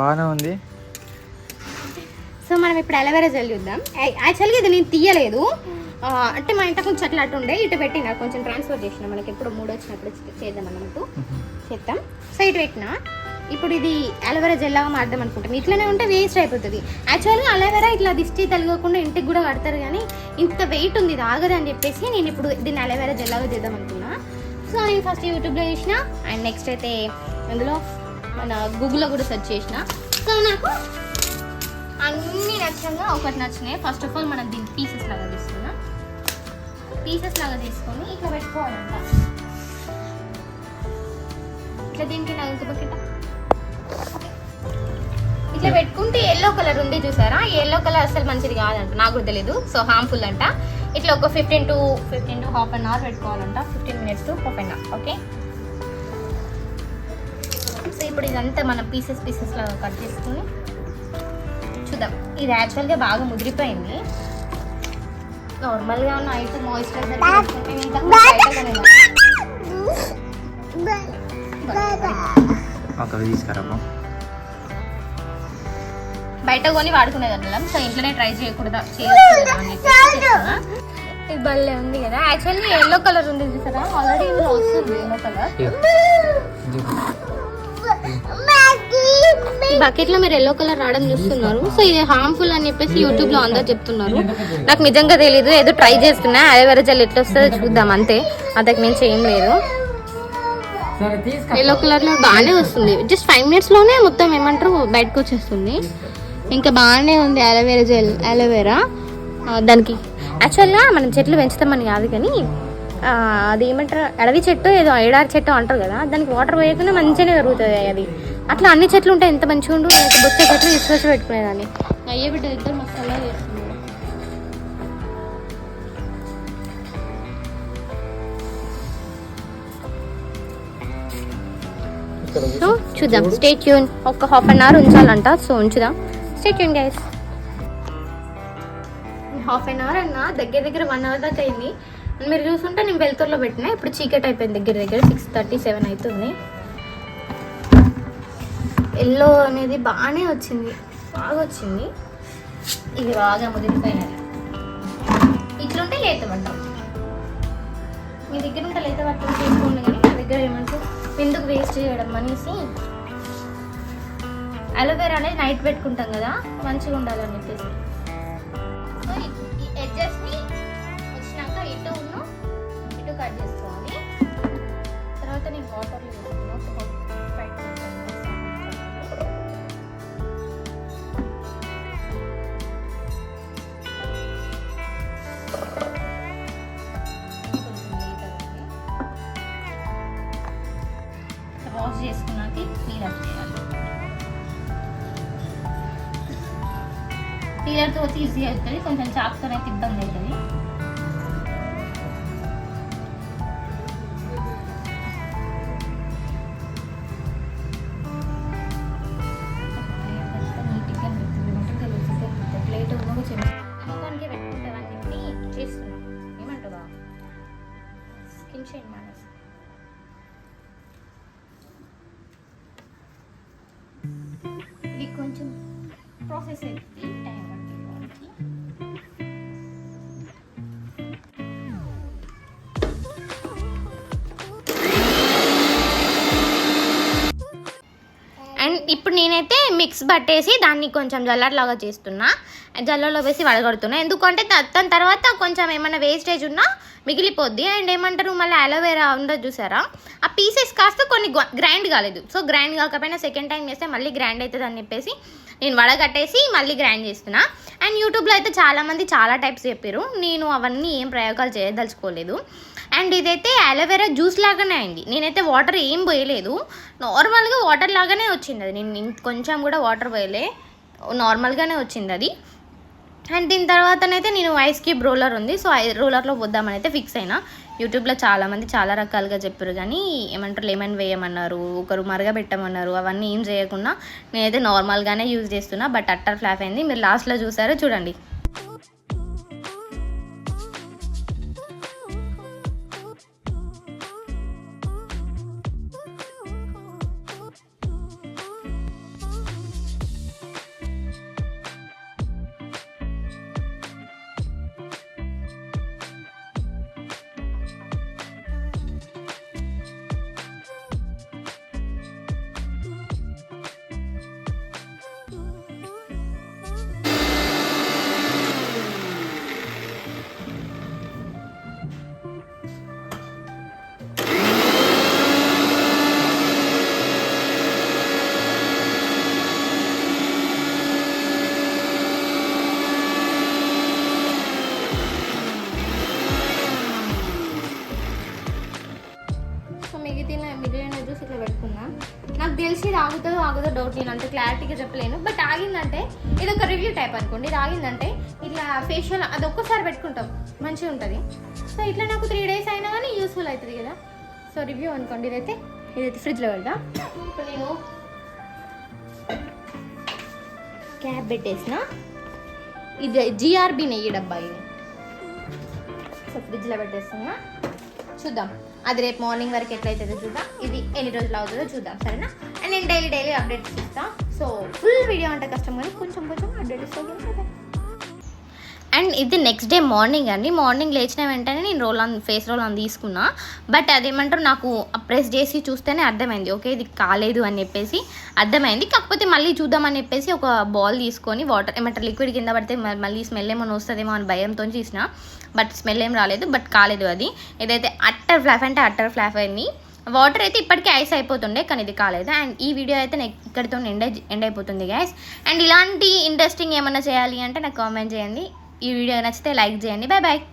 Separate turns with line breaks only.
బాగానే ఉంది.
సో మనం ఇప్పుడు అలోవెరా జెల్ చూద్దాం. యాక్చువల్గా ఇది నేను తీయలేదు, అంటే మా ఇంట కొంచెం అట్లా ఉండే ఇటు పెట్టిన కొంచెం ట్రాన్స్ఫర్ చేసిన, మనకి ఎప్పుడు మూడు వచ్చినప్పుడు చేద్దాం అన్నట్టు చేద్దాం. సో ఇటు పెట్టిన ఇప్పుడు ఇది అలోవెరా జెల్ లాగా మారుదాం అనుకుంటాం. ఇట్లనే ఉంటే వేస్ట్ అయిపోతుంది. యాక్చువల్గా అలోవెరా ఇట్లా దిష్టి తలగకుండా ఇంటికి కూడా కడతారు, కానీ ఇంత వెయిట్ ఉంది ఇది ఆగదు అని చెప్పేసి నేను ఇప్పుడు దీన్ని అలోవెరా జెల్ లాగా చేద్దాం అనుకున్నా. సో నేను ఫస్ట్ యూట్యూబ్లో చేసిన, అండ్ నెక్స్ట్ అయితే అందులో మన గూగుల్లో కూడా సెర్చ్ చేసిన. సో నాకు అన్నీ నచ్చంగా ఒకటి నచ్చినాయి. ఫస్ట్ ఆఫ్ ఆల్ మనం దీన్ని పీసెస్ లాగా తీసుకున్నాం. పీసెస్ లాగా తీసుకొని ఇట్లా పెట్టుకోవాలంట. ఇట్లా దీనికి నాకు బకెట్ ఇట్లా పెట్టుకుంటే ఎల్లో కలర్ ఉంది చూసారా, ఈ ఎల్లో కలర్ అసలు మంచిది కాదంట, నాకు కూడా తెలియదు. సో హార్మ్ఫుల్ అంట. ఇట్లా ఒక 15 to హాఫ్ అన్ అవర్ పెట్టుకోవాలంట, 15 minutes to half an hour. Okay, so ఇప్పుడు ఇదంతా మనం పీసెస్ లాగా కట్ చేసుకుని చూద్దాం. ఇది యాక్చువల్గా బాగా ముదిరిపోయింది. నార్మల్గా నైట్ మాయిశ్చరైజర్ బయట కొని వాడుకునేదల్లం. సో ఇంట్లోనే ట్రై చేయకూడదా, ఇది భలే ఉంది కదా. యాక్చువల్లీ ఎల్లో కలర్ ఉంది చూసారా, ఆల్రెడీ ఇందులో వస్తుంది ఎల్లో కలర్. ఈ బకెట్ లో మీరు ఎల్లో కలర్ రావడం చూస్తున్నారు. సో ఇది హార్మ్ఫుల్ అని చెప్పేసి యూట్యూబ్ లో అందరూ చెప్తున్నారు. నాకు నిజంగా తెలీదు, ఏదో ట్రై చేస్తున్నా. అలోవెరా జెల్ ఎట్లా వస్తుందో చూద్దాం అంతే, అంతకు మించి ఏం లేదు. ఎల్లో కలర్ లో బాగానే వస్తుంది. జస్ట్ 5 minutes లోనే మొత్తం ఏమంటారు బయటకు వచ్చేస్తుంది. ఇంకా బాగానే ఉంది అలోవెరా జెల్. అలోవెరా దానికి యాక్చువల్గా మనం చెట్లు పెంచుతామని కాదు, కానీ అది ఏమంటారు అడవి చెట్టు ఏదో ఎడారి చెట్టు అంటారు కదా, దానికి వాటర్ పోయకుండా మంచిగానే పెరుగుతుంది అది. అట్లా అన్ని చెట్లు ఉంటాయి, ఎంత మంచిగా ఉండు. బొచ్చ చెట్లు తీసుకొచ్చి పెట్టుకునేదాన్ని. అయ్యే బిడ్డ ఇద్దరు మసాలా చేస్తుంది. సో చూద్దాం, స్టే ట్యూన్. ఒక హాఫ్ అన్ అవర్ ఉంచాలంట, సో ఉంచుదాం. Stay tune guys. Half an hour అన్న దగ్గర 1 hour దాకా అయింది. మీరు చూసుంటే నేను వెలుతురులో పెట్టినా, ఇప్పుడు చీకటి అయిపోయింది. దగ్గర 6:37 అవుతుంది. ఎల్లో అనేది బాగానే వచ్చింది, బాగా వచ్చింది. ఇది బాగా ముదిరిపోయినది. ఇట్లుంటే లేత పడ్డాం. మీ దగ్గర ఉంటే లేత పట్టడం చేసుకోండి, కానీ నా దగ్గర ఏమంటారు ఎందుకు వేస్ట్ చేయడం అనేసి అలోవెరా అనేది నైట్ పెట్టుకుంటాం కదా, మంచిగా ఉండాలని చెప్పేసి. సో ఈ ఎడ్జెస్ని వచ్చినాక ఇటు కట్ చేసుకోవాలి. తర్వాత నేను వాటర్లో వేసుకున్నాను. వాష్ చేసుకున్నాక క్లీనర్ చేయాలి. క్లీనర్తో వచ్చి ఈజీ అవుతుంది, కొంచెం చాకుతో అయితే ఇబ్బంది అవుతుంది. ఇది కొంచెం ప్రాసెస్ అయితే టైం పడుతుంది. అండ్ ఇప్పుడు నేనైతే మిక్స్ పట్టేసి దాన్ని కొంచెం జల్లర్లాగా చేస్తున్నా. జల్లర్లో వేసి వడగడుతున్నా, ఎందుకంటే దాని తర్వాత కొంచెం ఏమైనా వేస్టేజ్ ఉన్నా మిగిలిపోద్ది. అండ్ ఏమంటారు మళ్ళీ అలోవెరా ఉండదు చూసారా, ఆ పీసెస్ కాస్త కొన్ని గ్రైండ్ కాలేదు. సో గ్రైండ్ కాకపోయినా సెకండ్ టైం చేస్తే మళ్ళీ గ్రైండ్ అవుతుంది అని చెప్పేసి నేను వడగట్టేసి మళ్ళీ గ్రైండ్ చేస్తున్నా. అండ్ యూట్యూబ్లో అయితే చాలామంది చాలా టైప్స్ చెప్పారు, నేను అవన్నీ ఏం ప్రయోగాలు చేయదలుచుకోలేదు. అండ్ ఇదైతే అలోవెరా జ్యూస్ లాగానే అయింది. నేనైతే వాటర్ ఏం పోయలేదు, నార్మల్గా వాటర్ లాగానే వచ్చింది అది. నేను కొంచెం కూడా వాటర్ పోయలే, నార్మల్గానే వచ్చింది అది. అండ్ దీని తర్వాతనైతే నేను ఐస్ క్యూబ్ రోలర్ ఉంది, సో రోలర్లో పోద్దామని అయితే ఫిక్స్ అయినా. యూట్యూబ్లో చాలామంది చాలా రకాలుగా చెప్పారు, కానీ ఏమంటారు లెమన్ వేయమన్నారు, ఒకరు మరగబెట్టమన్నారు. అవన్నీ ఏం చేయకుండా నేనైతే నార్మల్గానే యూజ్ చేస్తున్నా. బట్ అట్టర్ ఫ్లాప్ అయింది, మీరు లాస్ట్లో చూసారో చూడండి. ఆగుదో డౌట్, నేను అంత క్లారిటీగా చెప్పలేను. బట్ ఆగిందంటే ఇది ఒక రివ్యూ టైప్ అనుకోండి. ఇది ఆగిందంటే ఇట్లా ఫేషియల్ అది ఒక్కసారి పెట్టుకుంటాం మంచిగా ఉంటుంది. సో ఇట్లా నాకు 3 days అయినా కానీ యూస్ఫుల్ అవుతుంది కదా. సో రివ్యూ అనుకోండి. ఇదైతే ఫ్రిడ్జ్లో పెడతా. ఇప్పుడు నేను క్యాప్ పెట్టేసిన. ఇది జిఆర్బి నెయ్యి డబ్బా ఇది. సో ఫ్రిడ్జ్లో పెట్టేస్తున్నా. చూద్దాం అది రేపు మార్నింగ్ వరకు ఎట్లయితుందో చూద్దాం. ఇది ఎన్ని రోజులు అవుతుందో చూద్దాం, సరేనా? అండ్ నేను డైలీ అప్డేట్స్ ఇస్తాను. సో ఫుల్ వీడియో అంటే కష్టం కానీ కొంచెం అప్డేట్ ఇస్తాను కదా. అండ్ ఇది నెక్స్ట్ డే మార్నింగ్ అండి. మార్నింగ్ లేచిన వెంటనే నేను ఫేస్ రోల్ ఆన్ తీసుకున్నా. బట్ అదేమంటారు నాకు ప్రెస్ చేసి చూస్తేనే అర్థమైంది, ఓకే ఇది కాలేదు అని చెప్పేసి అర్థమైంది. కాకపోతే మళ్ళీ చూద్దామని చెప్పేసి ఒక బాల్ తీసుకొని వాటర్ ఏమంటారు లిక్విడ్ కింద పడితే మళ్ళీ స్మెల్ ఏమైనా వస్తుందేమో అని భయంతో చేసిన. బట్ స్మెల్ ఏం రాలేదు, బట్ కాలేదు అది. ఇదైతే అట్టర్ ఫ్లాఫ్ అయింది. వాటర్ అయితే ఇప్పటికే ఐస్ అయిపోతుండే, కానీ ఇది కాలేదు. అండ్ ఈ వీడియో అయితే నాకు ఇక్కడితో ఎండ్ అయిపోతుంది గైస్. అండ్ ఇలాంటి ఇంట్రెస్టింగ్ ఏమైనా చేయాలి అంటే నాకు కామెంట్ చేయండి. ఈ వీడియో నచ్చితే లైక్ చేయండి. బాయ్.